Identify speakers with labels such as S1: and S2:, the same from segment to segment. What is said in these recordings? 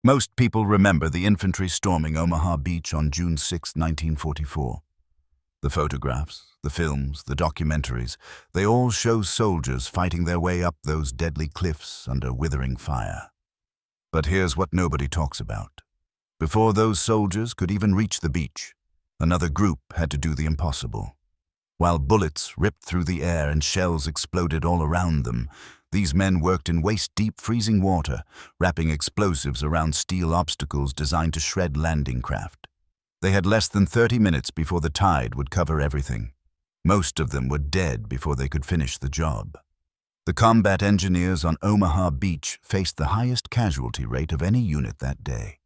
S1: Most people remember the infantry storming Omaha Beach on June 6, 1944. The photographs, the films, the documentaries, they all show soldiers fighting their way up those deadly cliffs under withering fire. But here's what nobody talks about. Before those soldiers could even reach the beach, another group had to do the impossible. While bullets ripped through the air and shells exploded all around them, these men worked in waist-deep freezing water, wrapping explosives around steel obstacles designed to shred landing craft. They had less than 30 minutes before the tide would cover everything. Most of them were dead before they could finish the job. The combat engineers on Omaha Beach faced the highest casualty rate of any unit that day.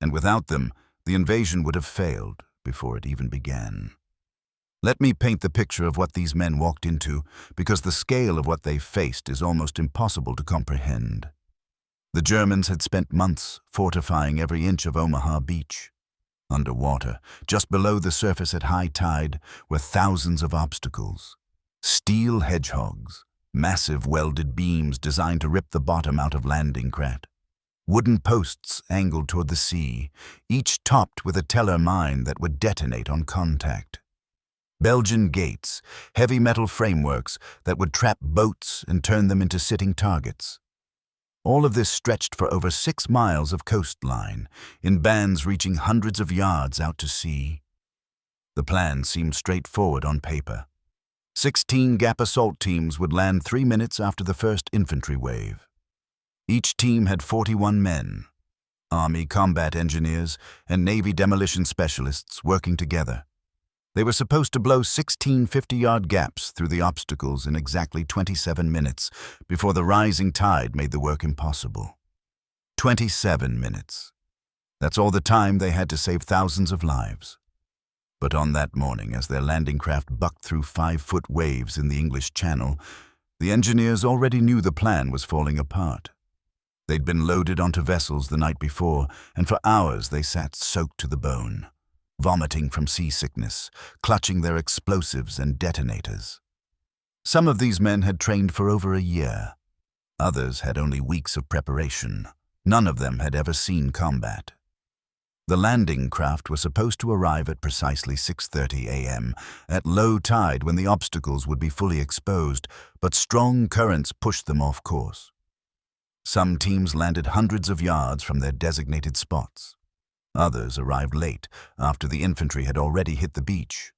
S1: And without them, the invasion would have failed before it even began. Let me paint the picture of what these men walked into, because the scale of what they faced is almost impossible to comprehend. The Germans had spent months fortifying every inch of Omaha Beach. Underwater, just below the surface at high tide, were thousands of obstacles. Steel hedgehogs, massive welded beams designed to rip the bottom out of landing craft. Wooden posts angled toward the sea, each topped with a teller mine that would detonate on contact. Belgian gates, heavy metal frameworks that would trap boats and turn them into sitting targets. All of this stretched for over 6 miles of coastline, in bands reaching hundreds of yards out to sea. The plan seemed straightforward on paper. 16 Gap assault teams would land 3 minutes after the first infantry wave. Each team had 41 men, Army combat engineers and Navy demolition specialists working together. They were supposed to blow 16 50-yard gaps through the obstacles in exactly 27 minutes before the rising tide made the work impossible. 27 minutes. That's all the time they had to save thousands of lives. But on that morning, as their landing craft bucked through 5-foot waves in the English Channel, the engineers already knew the plan was falling apart. They'd been loaded onto vessels the night before, and for hours they sat soaked to the bone, vomiting from seasickness, clutching their explosives and detonators. Some of these men had trained for over a year. Others had only weeks of preparation. None of them had ever seen combat. The landing craft was supposed to arrive at precisely 6:30 a.m., at low tide when the obstacles would be fully exposed, but strong currents pushed them off course. Some teams landed hundreds of yards from their designated spots. Others arrived late, after the infantry had already hit the beach.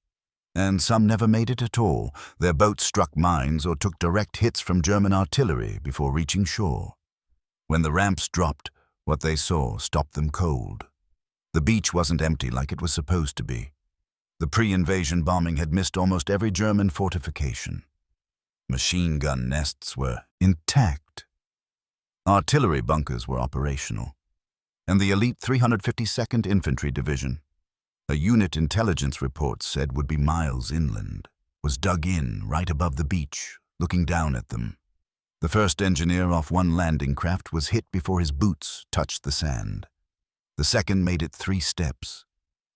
S1: And some never made it at all. Their boats struck mines or took direct hits from German artillery before reaching shore. When the ramps dropped, what they saw stopped them cold. The beach wasn't empty like it was supposed to be. The pre-invasion bombing had missed almost every German fortification. Machine gun nests were intact. Artillery bunkers were operational. And the elite 352nd Infantry Division, a unit intelligence report said would be miles inland, was dug in right above the beach, looking down at them. The first engineer off one landing craft was hit before his boots touched the sand. The second made it 3 steps.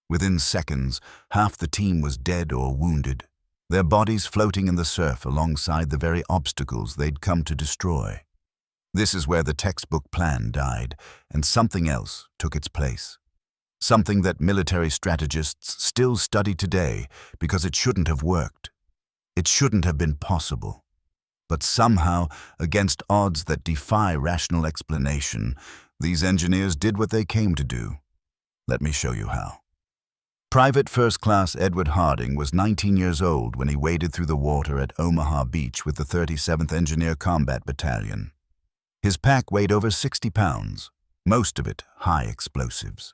S1: Within seconds, half the team was dead or wounded, their bodies floating in the surf alongside the very obstacles they'd come to destroy. This is where the textbook plan died, and something else took its place. Something that military strategists still study today because it shouldn't have worked. It shouldn't have been possible. But somehow, against odds that defy rational explanation, these engineers did what they came to do. Let me show you how. Private First Class Edward Harding was 19 years old when he waded through the water at Omaha Beach with the 37th Engineer Combat Battalion. His pack weighed over 60 pounds, most of it high explosives.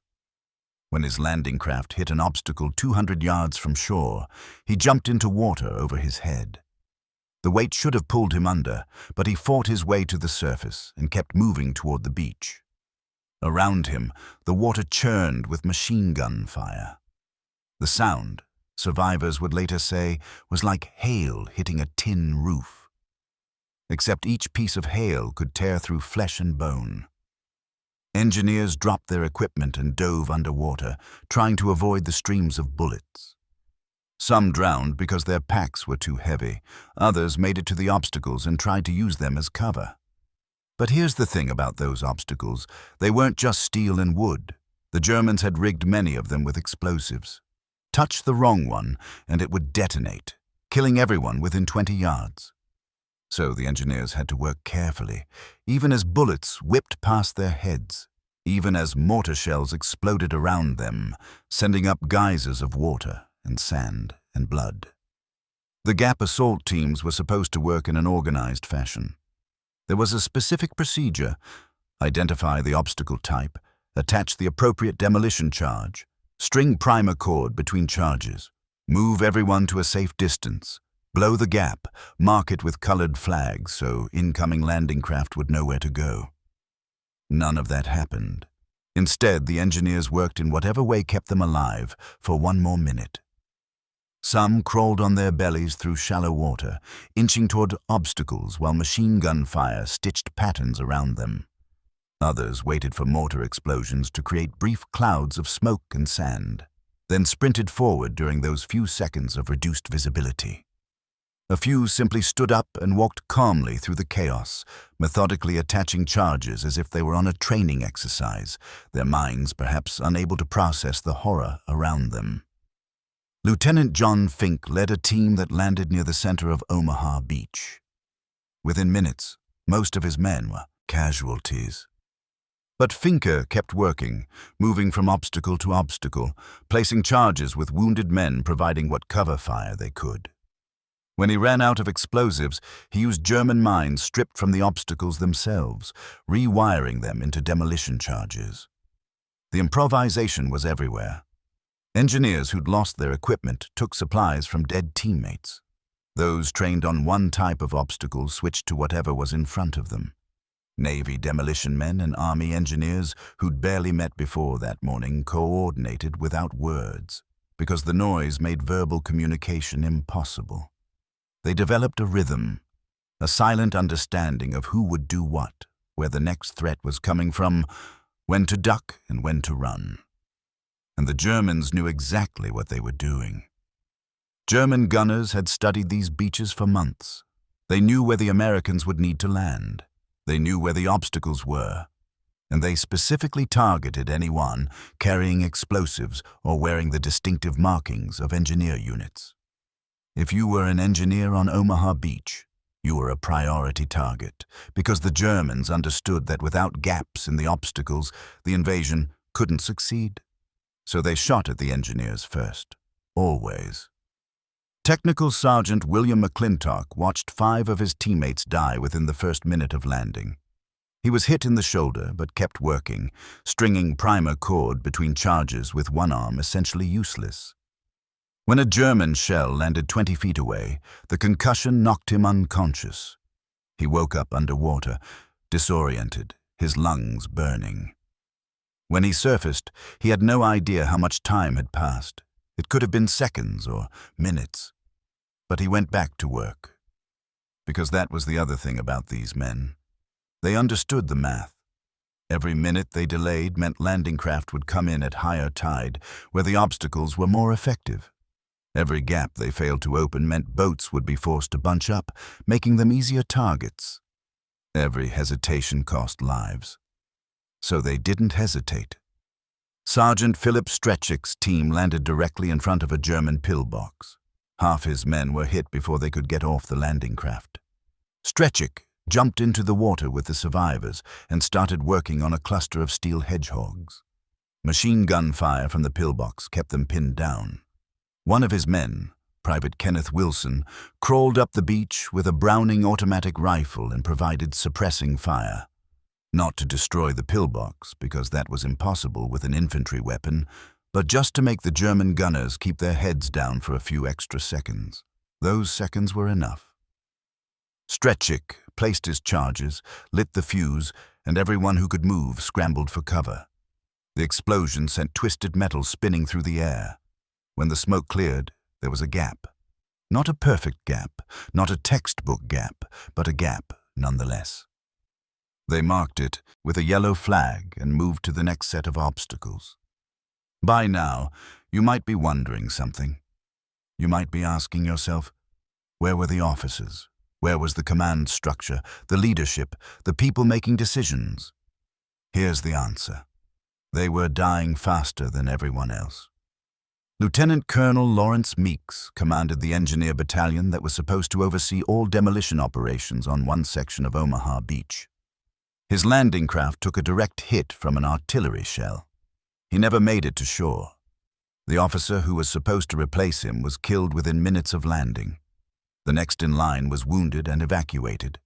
S1: When his landing craft hit an obstacle 200 yards from shore, he jumped into water over his head. The weight should have pulled him under, but he fought his way to the surface and kept moving toward the beach. Around him, the water churned with machine gun fire. The sound, survivors would later say, was like hail hitting a tin roof. Except each piece of hail could tear through flesh and bone. Engineers dropped their equipment and dove underwater, trying to avoid the streams of bullets. Some drowned because their packs were too heavy. Others made it to the obstacles and tried to use them as cover. But here's the thing about those obstacles. They weren't just steel and wood. The Germans had rigged many of them with explosives. Touch the wrong one, and it would detonate, killing everyone within 20 yards. So the engineers had to work carefully, even as bullets whipped past their heads, even as mortar shells exploded around them, sending up geysers of water and sand and blood. The Gap assault teams were supposed to work in an organized fashion. There was a specific procedure: identify the obstacle type, attach the appropriate demolition charge, string primer cord between charges, move everyone to a safe distance, blow the gap, mark it with colored flags so incoming landing craft would know where to go. None of that happened. Instead, the engineers worked in whatever way kept them alive for one more minute. Some crawled on their bellies through shallow water, inching toward obstacles while machine gun fire stitched patterns around them. Others waited for mortar explosions to create brief clouds of smoke and sand, then sprinted forward during those few seconds of reduced visibility. A few simply stood up and walked calmly through the chaos, methodically attaching charges as if they were on a training exercise, their minds perhaps unable to process the horror around them. Lieutenant John Fink led a team that landed near the center of Omaha Beach. Within minutes, most of his men were casualties. But Finker kept working, moving from obstacle to obstacle, placing charges with wounded men providing what cover fire they could. When he ran out of explosives, he used German mines stripped from the obstacles themselves, rewiring them into demolition charges. The improvisation was everywhere. Engineers who'd lost their equipment took supplies from dead teammates. Those trained on one type of obstacle switched to whatever was in front of them. Navy demolition men and Army engineers who'd barely met before that morning coordinated without words, because the noise made verbal communication impossible. They developed a rhythm, a silent understanding of who would do what, where the next threat was coming from, when to duck and when to run. And the Germans knew exactly what they were doing. German gunners had studied these beaches for months. They knew where the Americans would need to land. They knew where the obstacles were. And they specifically targeted anyone carrying explosives or wearing the distinctive markings of engineer units. If you were an engineer on Omaha Beach, you were a priority target, because the Germans understood that without gaps in the obstacles, the invasion couldn't succeed. So they shot at the engineers first, always. Technical Sergeant William McClintock watched 5 of his teammates die within the first minute of landing. He was hit in the shoulder but kept working, stringing primer cord between charges with one arm essentially useless. When a German shell landed 20 feet away, the concussion knocked him unconscious. He woke up underwater, disoriented, his lungs burning. When he surfaced, he had no idea how much time had passed. It could have been seconds or minutes. But he went back to work. Because that was the other thing about these men. They understood the math. Every minute they delayed meant landing craft would come in at higher tide, where the obstacles were more effective. Every gap they failed to open meant boats would be forced to bunch up, making them easier targets. Every hesitation cost lives. So they didn't hesitate. Sergeant Philip Stretchick's team landed directly in front of a German pillbox. Half his men were hit before they could get off the landing craft. Stretchick jumped into the water with the survivors and started working on a cluster of steel hedgehogs. Machine gun fire from the pillbox kept them pinned down. One of his men, Private Kenneth Wilson, crawled up the beach with a Browning automatic rifle and provided suppressing fire. Not to destroy the pillbox, because that was impossible with an infantry weapon, but just to make the German gunners keep their heads down for a few extra seconds. Those seconds were enough. Stretchick placed his charges, lit the fuse, and everyone who could move scrambled for cover. The explosion sent twisted metal spinning through the air. When the smoke cleared, there was a gap. Not a perfect gap, not a textbook gap, but a gap nonetheless. They marked it with a yellow flag and moved to the next set of obstacles. By now, you might be wondering something. You might be asking yourself, where were the officers? Where was the command structure, the leadership, the people making decisions? Here's the answer. They were dying faster than everyone else. Lieutenant Colonel Lawrence Meeks commanded the engineer battalion that was supposed to oversee all demolition operations on one section of Omaha Beach. His landing craft took a direct hit from an artillery shell. He never made it to shore. The officer who was supposed to replace him was killed within minutes of landing. The next in line was wounded and evacuated.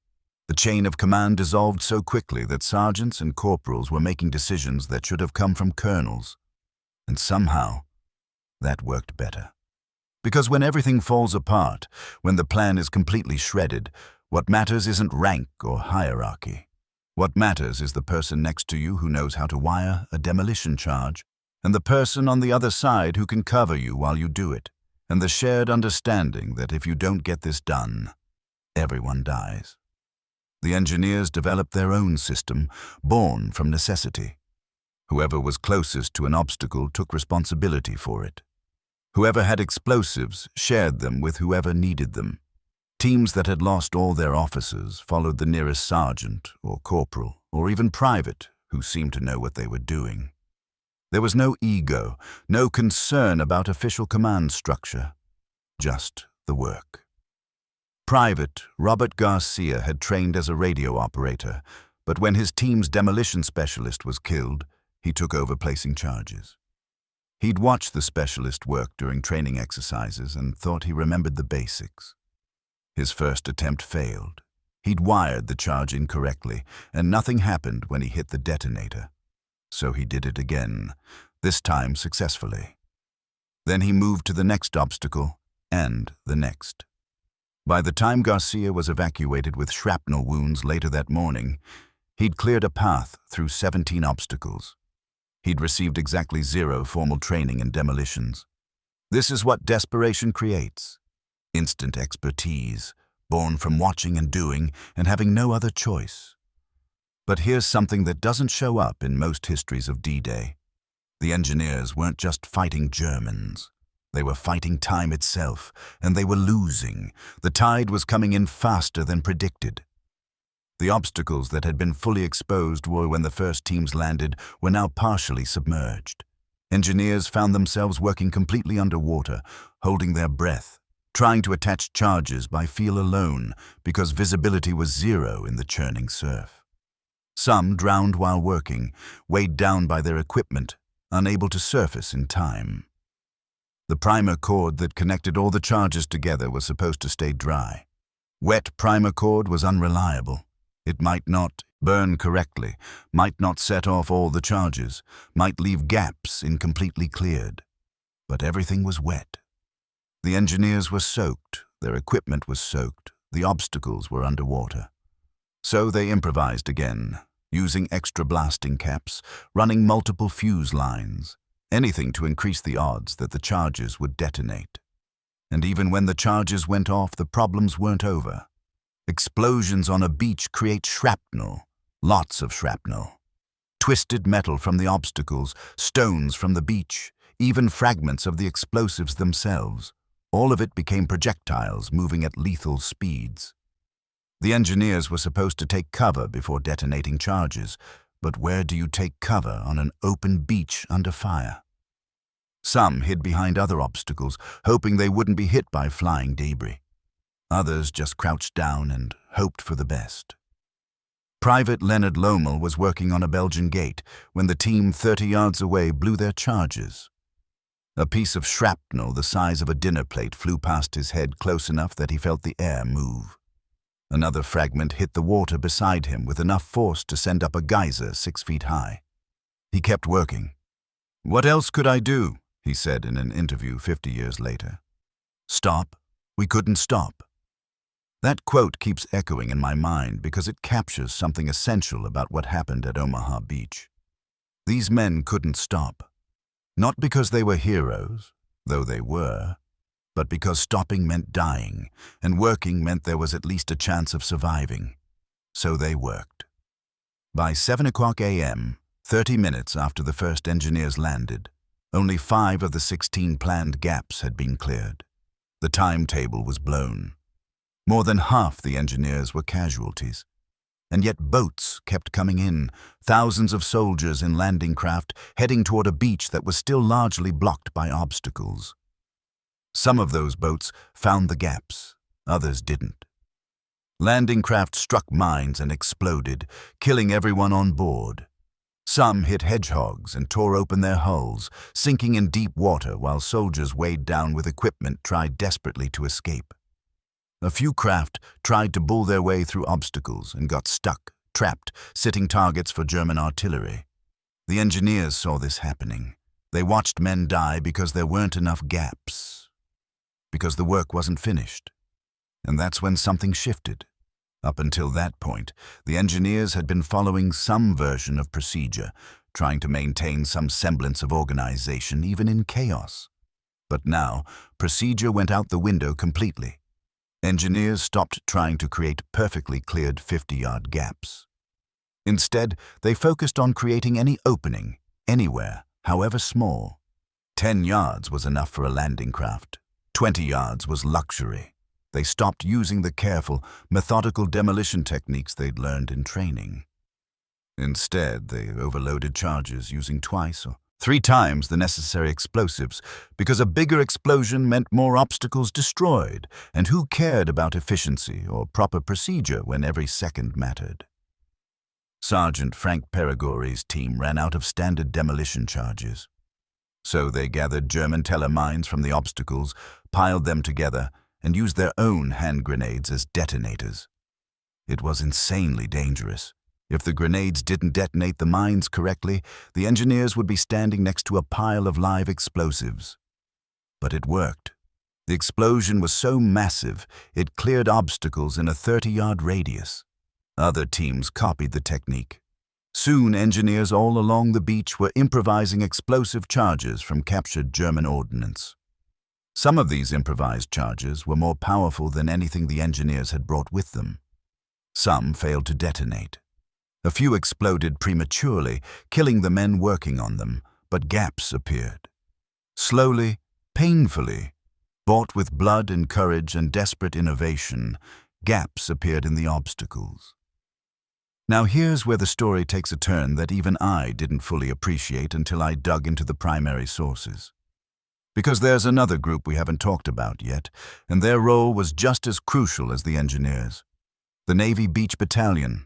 S1: The chain of command dissolved so quickly that sergeants and corporals were making decisions that should have come from colonels. And somehow, that worked better. Because when everything falls apart, when the plan is completely shredded, what matters isn't rank or hierarchy. What matters is the person next to you who knows how to wire a demolition charge, and the person on the other side who can cover you while you do it, and the shared understanding that if you don't get this done, everyone dies. The engineers developed their own system, born from necessity. Whoever was closest to an obstacle took responsibility for it. Whoever had explosives shared them with whoever needed them. Teams that had lost all their officers followed the nearest sergeant or corporal or even private who seemed to know what they were doing. There was no ego, no concern about official command structure, just the work. Private Robert Garcia had trained as a radio operator, but when his team's demolition specialist was killed, he took over placing charges. He'd watched the specialist work during training exercises and thought he remembered the basics. His first attempt failed. He'd wired the charge incorrectly, and nothing happened when he hit the detonator. So he did it again, this time successfully. Then he moved to the next obstacle, and the next. By the time Garcia was evacuated with shrapnel wounds later that morning, he'd cleared a path through 17 obstacles. He'd received exactly 0 formal training in demolitions. This is what desperation creates. Instant expertise, born from watching and doing and having no other choice. But here's something that doesn't show up in most histories of D-Day. The engineers weren't just fighting Germans. They were fighting time itself, and they were losing. The tide was coming in faster than predicted. The obstacles that had been fully exposed when the first teams landed were now partially submerged. Engineers found themselves working completely underwater, holding their breath, trying to attach charges by feel alone because visibility was 0 in the churning surf. Some drowned while working, weighed down by their equipment, unable to surface in time. The primer cord that connected all the charges together was supposed to stay dry. Wet primer cord was unreliable. It might not burn correctly, might not set off all the charges, might leave gaps incompletely cleared. But everything was wet. The engineers were soaked, their equipment was soaked, the obstacles were underwater. So they improvised again, using extra blasting caps, running multiple fuse lines, anything to increase the odds that the charges would detonate. And even when the charges went off, the problems weren't over. Explosions on a beach create shrapnel, lots of shrapnel. Twisted metal from the obstacles, stones from the beach, even fragments of the explosives themselves. All of it became projectiles moving at lethal speeds. The engineers were supposed to take cover before detonating charges, but where do you take cover on an open beach under fire? Some hid behind other obstacles, hoping they wouldn't be hit by flying debris. Others just crouched down and hoped for the best. Private Leonard Lommel was working on a Belgian gate when the team 30 yards away blew their charges. A piece of shrapnel the size of a dinner plate flew past his head close enough that he felt the air move. Another fragment hit the water beside him with enough force to send up a geyser 6 feet high. He kept working. "What else could I do?" he said in an interview 50 years later. "Stop. We couldn't stop." That quote keeps echoing in my mind because it captures something essential about what happened at Omaha Beach. These men couldn't stop. Not because they were heroes, though they were, but because stopping meant dying, and working meant there was at least a chance of surviving. So they worked. By 7 o'clock a.m., 30 minutes after the first engineers landed, only 5 of the 16 planned gaps had been cleared. The timetable was blown. More than half the engineers were casualties. And yet boats kept coming in, thousands of soldiers in landing craft heading toward a beach that was still largely blocked by obstacles. Some of those boats found the gaps, others didn't. Landing craft struck mines and exploded, killing everyone on board. Some hit hedgehogs and tore open their hulls, sinking in deep water while soldiers weighed down with equipment tried desperately to escape. A few craft tried to bull their way through obstacles and got stuck, trapped, sitting targets for German artillery. The engineers saw this happening. They watched men die because there weren't enough gaps, because the work wasn't finished. And that's when something shifted. Up until that point, the engineers had been following some version of procedure, trying to maintain some semblance of organization even in chaos. But now, procedure went out the window completely. Engineers stopped trying to create perfectly cleared 50-yard gaps. Instead, they focused on creating any opening, anywhere, however small. 10 yards was enough for a landing craft. 20 yards was luxury. They stopped using the careful, methodical demolition techniques they'd learned in training. Instead, they overloaded charges using twice or 3 times the necessary explosives, because a bigger explosion meant more obstacles destroyed, and who cared about efficiency or proper procedure when every second mattered? Sergeant Frank Perigori's team ran out of standard demolition charges. So they gathered German teller mines from the obstacles, piled them together, and used their own hand grenades as detonators. It was insanely dangerous. If the grenades didn't detonate the mines correctly, the engineers would be standing next to a pile of live explosives. But it worked. The explosion was so massive, it cleared obstacles in a 30-yard radius. Other teams copied the technique. Soon, engineers all along the beach were improvising explosive charges from captured German ordnance. Some of these improvised charges were more powerful than anything the engineers had brought with them. Some failed to detonate. A few exploded prematurely, killing the men working on them, but gaps appeared. Slowly, painfully, bought with blood and courage and desperate innovation, gaps appeared in the obstacles. Now here's where the story takes a turn that even I didn't fully appreciate until I dug into the primary sources. Because there's another group we haven't talked about yet, and their role was just as crucial as the engineers. The Navy Beach Battalion.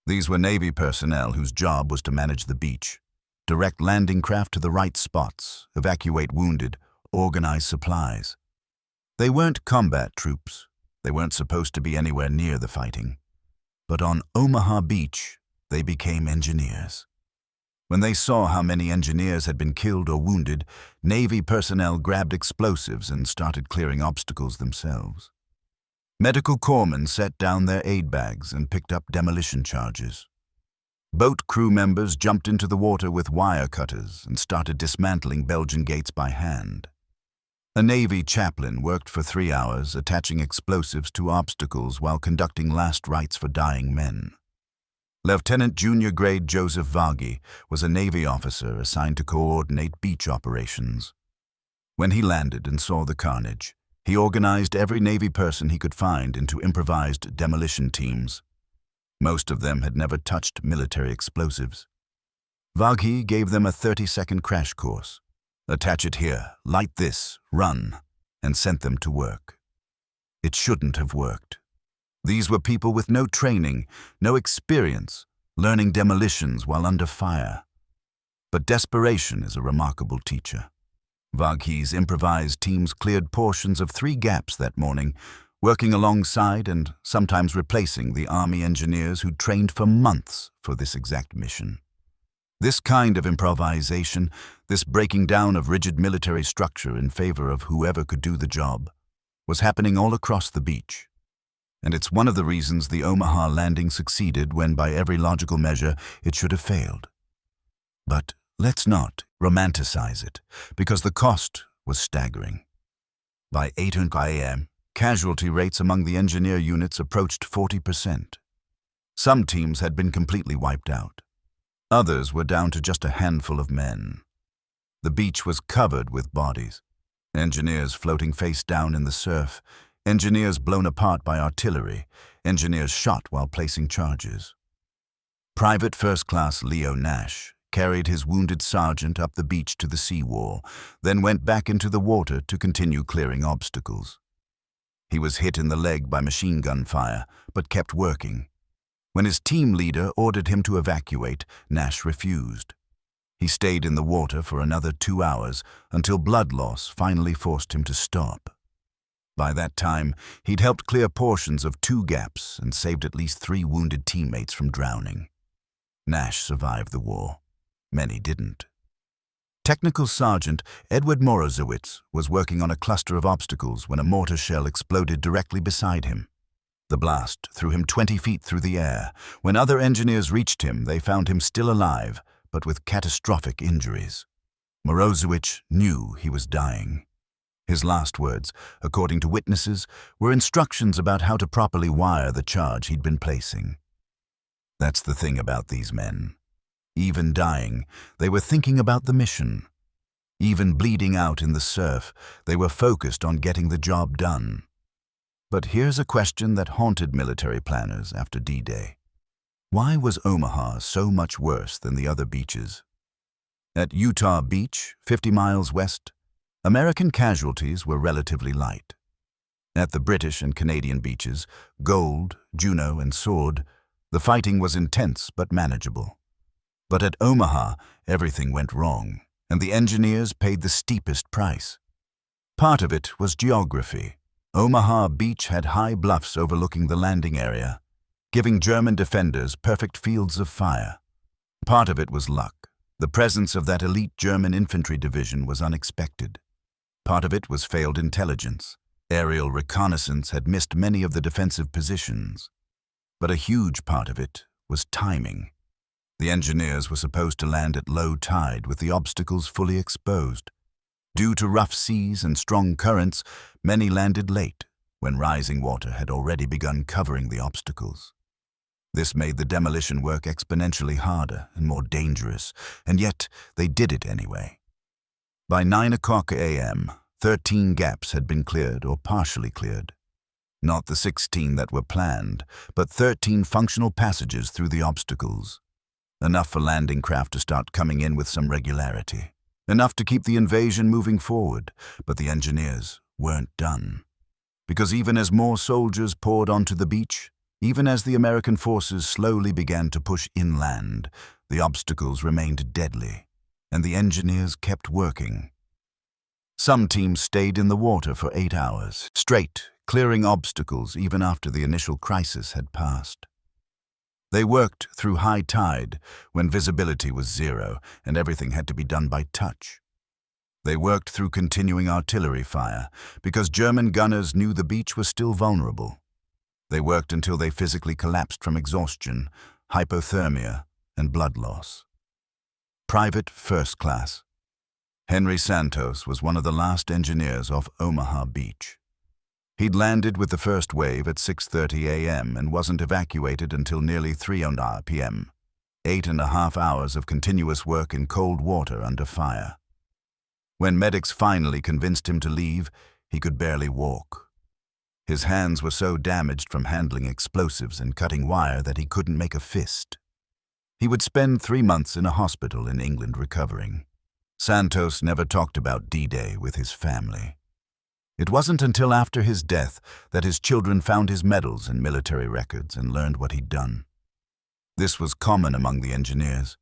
S1: These were Navy personnel whose job was to manage the beach, direct landing craft to the right spots, evacuate wounded, organize supplies. They weren't combat troops. They weren't supposed to be anywhere near the fighting. But on Omaha Beach, they became engineers. When they saw how many engineers had been killed or wounded, Navy personnel grabbed explosives and started clearing obstacles themselves. Medical corpsmen set down their aid bags and picked up demolition charges. Boat crew members jumped into the water with wire cutters and started dismantling Belgian gates by hand. A Navy chaplain worked for 3 hours attaching explosives to obstacles while conducting last rites for dying men. Lieutenant Junior Grade Joseph Vagi was a Navy officer assigned to coordinate beach operations. When he landed and saw the carnage, he organized every Navy person he could find into improvised demolition teams. Most of them had never touched military explosives. Vagi gave them a 30-second crash course. Attach it here, light this, run, and sent them to work. It shouldn't have worked. These were people with no training, no experience, learning demolitions while under fire. But desperation is a remarkable teacher. Vagi's improvised teams cleared portions of 3 gaps that morning, working alongside and sometimes replacing the Army engineers who'd trained for months for this exact mission. This kind of improvisation, this breaking down of rigid military structure in favor of whoever could do the job, was happening all across the beach. And it's one of the reasons the Omaha landing succeeded when, by every logical measure, it should have failed. But let's not romanticize it, because the cost was staggering. By 8 a.m., casualty rates among the engineer units approached 40%. Some teams had been completely wiped out. Others were down to just a handful of men. The beach was covered with bodies, engineers floating face down in the surf, engineers blown apart by artillery, engineers shot while placing charges. Private First Class Leo Nash carried his wounded sergeant up the beach to the seawall, then went back into the water to continue clearing obstacles. He was hit in the leg by machine gun fire, but kept working. When his team leader ordered him to evacuate, Nash refused. He stayed in the water for another 2 hours until blood loss finally forced him to stop. By that time, he'd helped clear portions of 2 gaps and saved at least 3 wounded teammates from drowning. Nash survived the war. Many didn't. Technical Sergeant Edward Morozowitz was working on a cluster of obstacles when a mortar shell exploded directly beside him. The blast threw him 20 feet through the air. When other engineers reached him, they found him still alive, but with catastrophic injuries. Morozowitz knew he was dying. His last words, according to witnesses, were instructions about how to properly wire the charge he'd been placing. That's the thing about these men. Even dying, they were thinking about the mission. Even bleeding out in the surf, they were focused on getting the job done. But here's a question that haunted military planners after D-Day. Why was Omaha so much worse than the other beaches? At Utah Beach, 50 miles west, American casualties were relatively light. At the British and Canadian beaches, Gold, Juno, and Sword, the fighting was intense but manageable. But at Omaha, everything went wrong, and the engineers paid the steepest price. Part of it was geography. Omaha Beach had high bluffs overlooking the landing area, giving German defenders perfect fields of fire. Part of it was luck. The presence of that elite German infantry division was unexpected. Part of it was failed intelligence. Aerial reconnaissance had missed many of the defensive positions. But a huge part of it was timing. The engineers were supposed to land at low tide with the obstacles fully exposed. Due to rough seas and strong currents, many landed late, when rising water had already begun covering the obstacles. This made the demolition work exponentially harder and more dangerous, and yet they did it anyway. By 9 o'clock a.m., 13 gaps had been cleared or partially cleared. Not the 16 that were planned, but 13 functional passages through the obstacles. Enough for landing craft to start coming in with some regularity. Enough to keep the invasion moving forward, but the engineers weren't done. Because even as more soldiers poured onto the beach, even as the American forces slowly began to push inland, the obstacles remained deadly, and the engineers kept working. Some teams stayed in the water for 8 hours, straight, clearing obstacles even after the initial crisis had passed. They worked through high tide, when visibility was 0 and everything had to be done by touch. They worked through continuing artillery fire, because German gunners knew the beach was still vulnerable. They worked until they physically collapsed from exhaustion, hypothermia, and blood loss. Private First Class Henry Santos was one of the last engineers off Omaha Beach. He'd landed with the first wave at 6:30 a.m. and wasn't evacuated until nearly 3:09 p.m. 8.5 hours of continuous work in cold water under fire. When medics finally convinced him to leave, he could barely walk. His hands were so damaged from handling explosives and cutting wire that he couldn't make a fist. He would spend 3 months in a hospital in England recovering. Santos never talked about D-Day with his family. It wasn't until after his death that his children found his medals and military records and learned what he'd done. This was common among the engineers.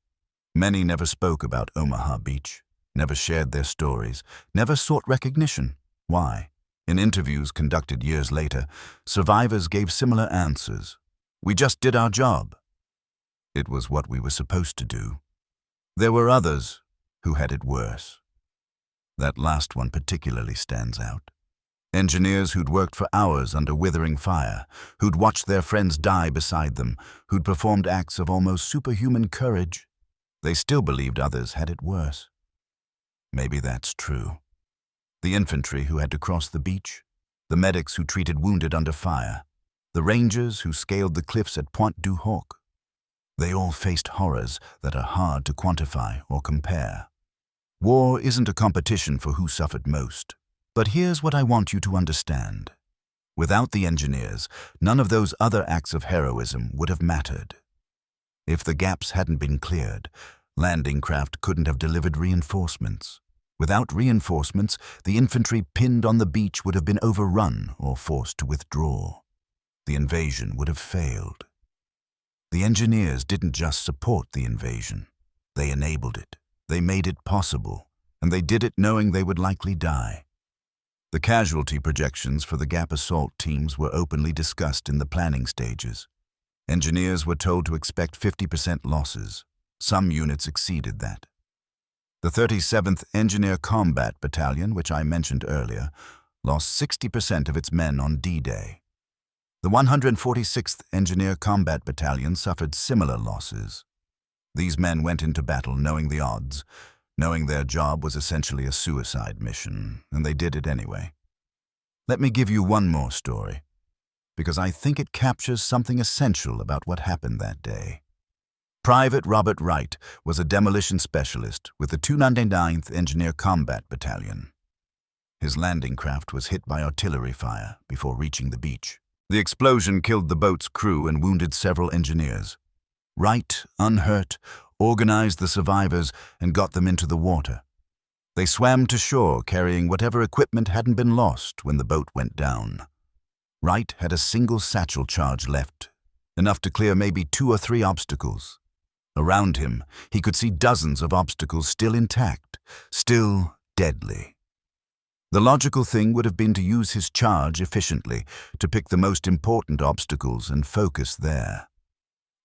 S1: Many never spoke about Omaha Beach, never shared their stories, never sought recognition. Why? In interviews conducted years later, survivors gave similar answers. We just did our job. It was what we were supposed to do. There were others who had it worse. That last one particularly stands out. Engineers who'd worked for hours under withering fire, who'd watched their friends die beside them, who'd performed acts of almost superhuman courage. They still believed others had it worse. Maybe that's true. The infantry who had to cross the beach, the medics who treated wounded under fire, the rangers who scaled the cliffs at Pointe du Hoc. They all faced horrors that are hard to quantify or compare. War isn't a competition for who suffered most. But here's what I want you to understand. Without the engineers, none of those other acts of heroism would have mattered. If the gaps hadn't been cleared, landing craft couldn't have delivered reinforcements. Without reinforcements, the infantry pinned on the beach would have been overrun or forced to withdraw. The invasion would have failed. The engineers didn't just support the invasion. They enabled it. They made it possible, and they did it knowing they would likely die. The casualty projections for the Gap assault teams were openly discussed in the planning stages. Engineers were told to expect 50% losses. Some units exceeded that. The 37th Engineer Combat Battalion, which I mentioned earlier, lost 60% of its men on D-Day. The 146th Engineer Combat Battalion suffered similar losses. These men went into battle knowing the odds, knowing their job was essentially a suicide mission, and they did it anyway. Let me give you one more story, because I think it captures something essential about what happened that day. Private Robert Wright was a demolition specialist with the 299th Engineer Combat Battalion. His landing craft was hit by artillery fire before reaching the beach. The explosion killed the boat's crew and wounded several engineers. Wright, unhurt, organized the survivors and got them into the water. They swam to shore carrying whatever equipment hadn't been lost when the boat went down. Wright had a single satchel charge left, enough to clear maybe 2 or 3 obstacles. Around him, he could see dozens of obstacles still intact, still deadly. The logical thing would have been to use his charge efficiently, to pick the most important obstacles and focus there.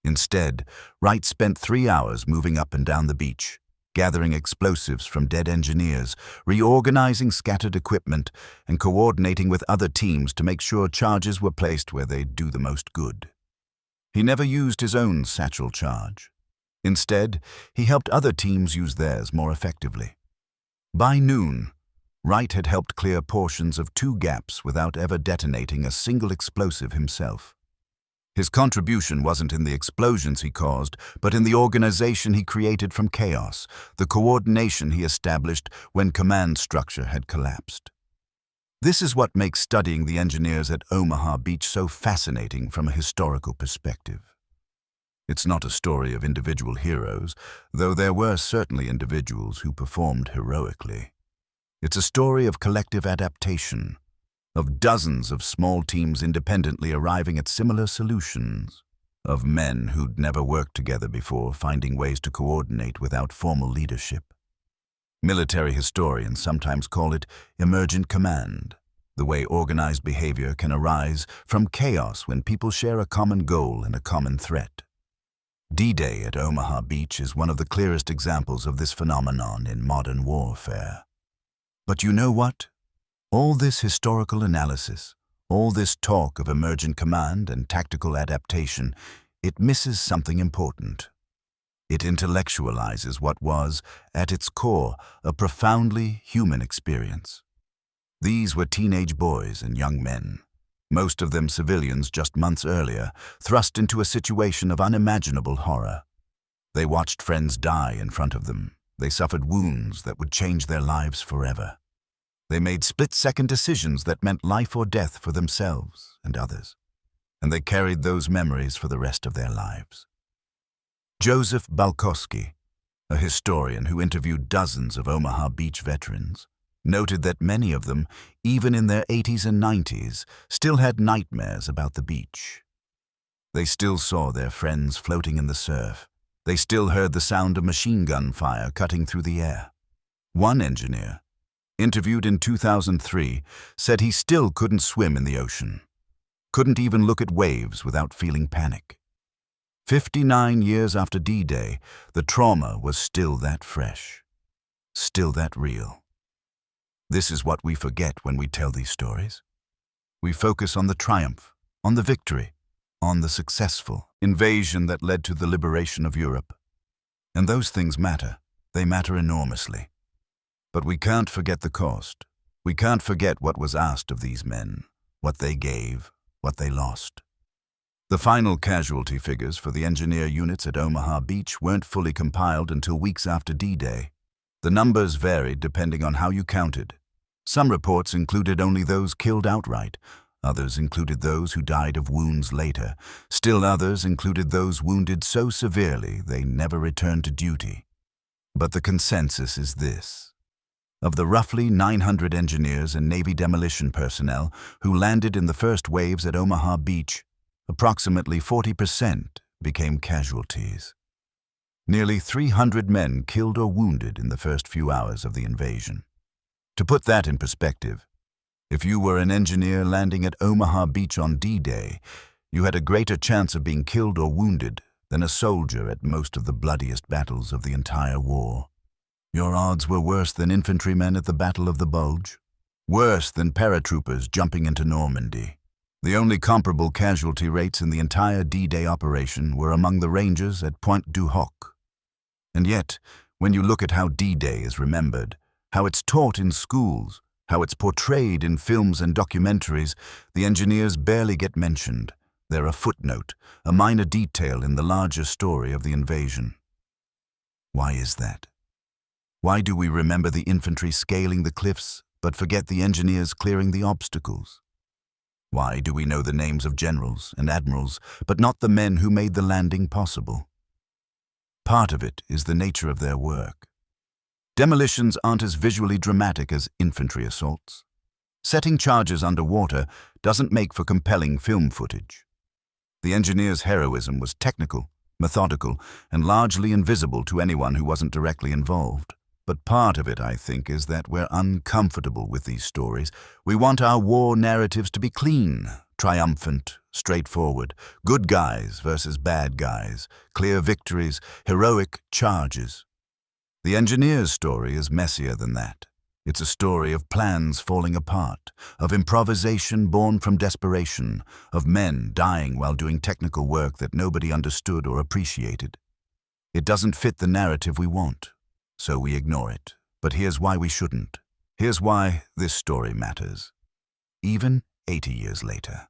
S1: Instead, Wright spent 3 hours moving up and down the beach, gathering explosives from dead engineers, reorganizing scattered equipment, and coordinating with other teams to make sure charges were placed where they'd do the most good. He never used his own satchel charge. Instead, he helped other teams use theirs more effectively. By noon, Wright had helped clear portions of 2 gaps without ever detonating a single explosive himself. His contribution wasn't in the explosions he caused, but in the organization he created from chaos, the coordination he established when command structure had collapsed. This is what makes studying the engineers at Omaha Beach so fascinating from a historical perspective. It's not a story of individual heroes, though there were certainly individuals who performed heroically. It's a story of collective adaptation, of dozens of small teams independently arriving at similar solutions, of men who'd never worked together before finding ways to coordinate without formal leadership. Military historians sometimes call it emergent command, the way organized behavior can arise from chaos when people share a common goal and a common threat. D-Day at Omaha Beach is one of the clearest examples of this phenomenon in modern warfare. But you know what? All this historical analysis, all this talk of emergent command and tactical adaptation, it misses something important. It intellectualizes what was, at its core, a profoundly human experience. These were teenage boys and young men, most of them civilians just months earlier, thrust into a situation of unimaginable horror. They watched friends die in front of them. They suffered wounds that would change their lives forever. They made split-second decisions that meant life or death for themselves and others, and they carried those memories for the rest of their lives. Joseph Balkowski, a historian who interviewed dozens of Omaha Beach veterans, noted that many of them, even in their 80s and 90s, still had nightmares about the beach. They still saw their friends floating in the surf. They still heard the sound of machine gun fire cutting through the air. One engineer, interviewed in 2003, said he still couldn't swim in the ocean, couldn't even look at waves without feeling panic. 59 years after D-Day, the trauma was still that fresh, still that real. This is what we forget when we tell these stories. We focus on the triumph, on the victory, on the successful invasion that led to the liberation of Europe. And those things matter. They matter enormously. But we can't forget the cost. We can't forget what was asked of these men, what they gave, what they lost. The final casualty figures for the engineer units at Omaha Beach weren't fully compiled until weeks after D-Day. The numbers varied depending on how you counted. Some reports included only those killed outright. Others included those who died of wounds later. Still others included those wounded so severely they never returned to duty. But the consensus is this. Of the roughly 900 engineers and Navy demolition personnel who landed in the first waves at Omaha Beach, approximately 40% became casualties. Nearly 300 men killed or wounded in the first few hours of the invasion. To put that in perspective, if you were an engineer landing at Omaha Beach on D-Day, you had a greater chance of being killed or wounded than a soldier at most of the bloodiest battles of the entire war. Your odds were worse than infantrymen at the Battle of the Bulge, worse than paratroopers jumping into Normandy. The only comparable casualty rates in the entire D-Day operation were among the Rangers at Pointe du Hoc. And yet, when you look at how D-Day is remembered, how it's taught in schools, how it's portrayed in films and documentaries, the engineers barely get mentioned. They're a footnote, a minor detail in the larger story of the invasion. Why is that? Why do we remember the infantry scaling the cliffs, but forget the engineers clearing the obstacles? Why do we know the names of generals and admirals, but not the men who made the landing possible? Part of it is the nature of their work. Demolitions aren't as visually dramatic as infantry assaults. Setting charges underwater doesn't make for compelling film footage. The engineers' heroism was technical, methodical, and largely invisible to anyone who wasn't directly involved. But part of it, I think, is that we're uncomfortable with these stories. We want our war narratives to be clean, triumphant, straightforward, good guys versus bad guys, clear victories, heroic charges. The engineer's story is messier than that. It's a story of plans falling apart, of improvisation born from desperation, of men dying while doing technical work that nobody understood or appreciated. It doesn't fit the narrative we want, so we ignore it. But here's why we shouldn't. Here's why this story matters, even 80 years later.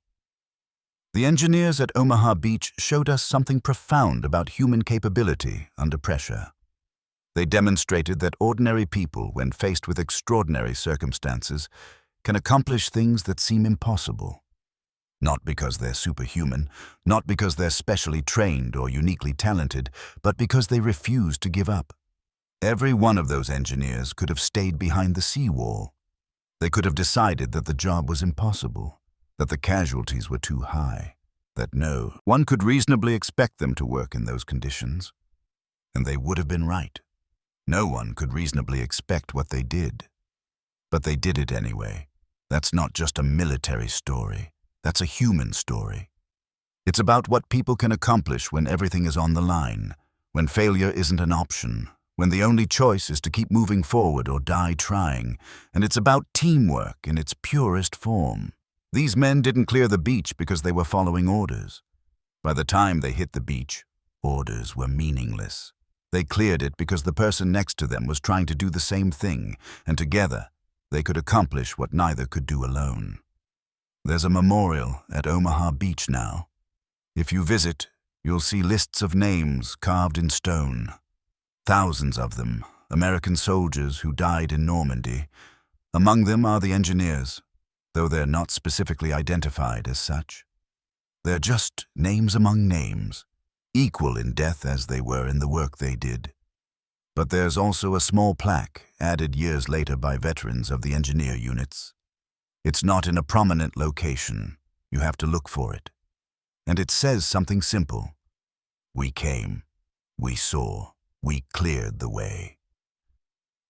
S1: The engineers at Omaha Beach showed us something profound about human capability under pressure. They demonstrated that ordinary people, when faced with extraordinary circumstances, can accomplish things that seem impossible. Not because they're superhuman, not because they're specially trained or uniquely talented, but because they refuse to give up. Every one of those engineers could have stayed behind the seawall. They could have decided that the job was impossible, that the casualties were too high, that no one could reasonably expect them to work in those conditions. And they would have been right. No one could reasonably expect what they did. But they did it anyway. That's not just a military story. That's a human story. It's about what people can accomplish when everything is on the line, when failure isn't an option, when the only choice is to keep moving forward or die trying. And it's about teamwork in its purest form. These men didn't clear the beach because they were following orders. By the time they hit the beach, orders were meaningless. They cleared it because the person next to them was trying to do the same thing, and together they could accomplish what neither could do alone. There's a memorial at Omaha Beach now. If you visit, you'll see lists of names carved in stone. Thousands of them, American soldiers who died in Normandy. Among them are the engineers, though they're not specifically identified as such. They're just names among names, equal in death as they were in the work they did. But there's also a small plaque added years later by veterans of the engineer units. It's not in a prominent location. You have to look for it. And it says something simple. We came, we saw, we cleared the way.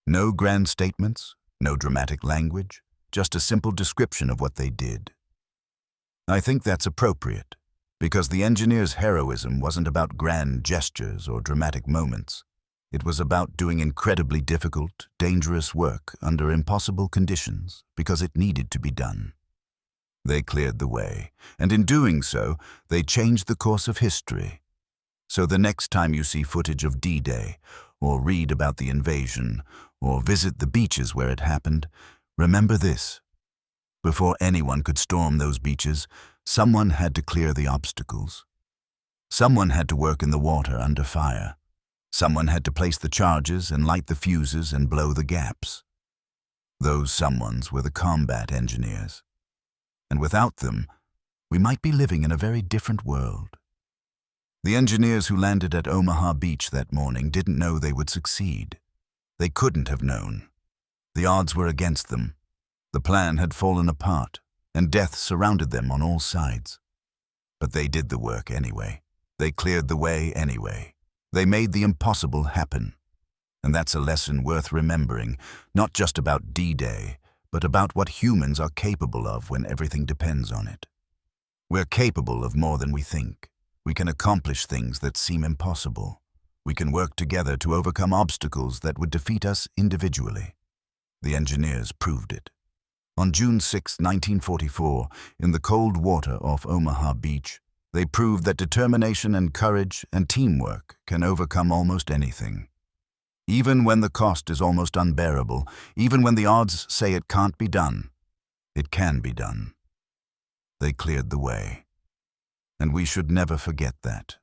S1: No grand statements, no dramatic language, just a simple description of what they did. I think that's appropriate, because the engineers' heroism wasn't about grand gestures or dramatic moments. It was about doing incredibly difficult, dangerous work under impossible conditions because it needed to be done. They cleared the way, and in doing so, they changed the course of history. So the next time you see footage of D-Day, or read about the invasion, or visit the beaches where it happened, remember this. Before anyone could storm those beaches, someone had to clear the obstacles. Someone had to work in the water under fire. Someone had to place the charges and light the fuses and blow the gaps. Those someones were the combat engineers. and without them, we might be living in a very different world. The engineers who landed at Omaha Beach that morning didn't know they would succeed. They couldn't have known. The odds were against them. The plan had fallen apart, and death surrounded them on all sides. But they did the work anyway. They cleared the way anyway. They made the impossible happen. And that's a lesson worth remembering, not just about D-Day, but about what humans are capable of when everything depends on it. We're capable of more than we think. We can accomplish things that seem impossible. We can work together to overcome obstacles that would defeat us individually. The engineers proved it. On June 6, 1944, in the cold water off Omaha Beach, they proved that determination and courage and teamwork can overcome almost anything. Even when the cost is almost unbearable, even when the odds say it can't be done, it can be done. They cleared the way. And we should never forget that.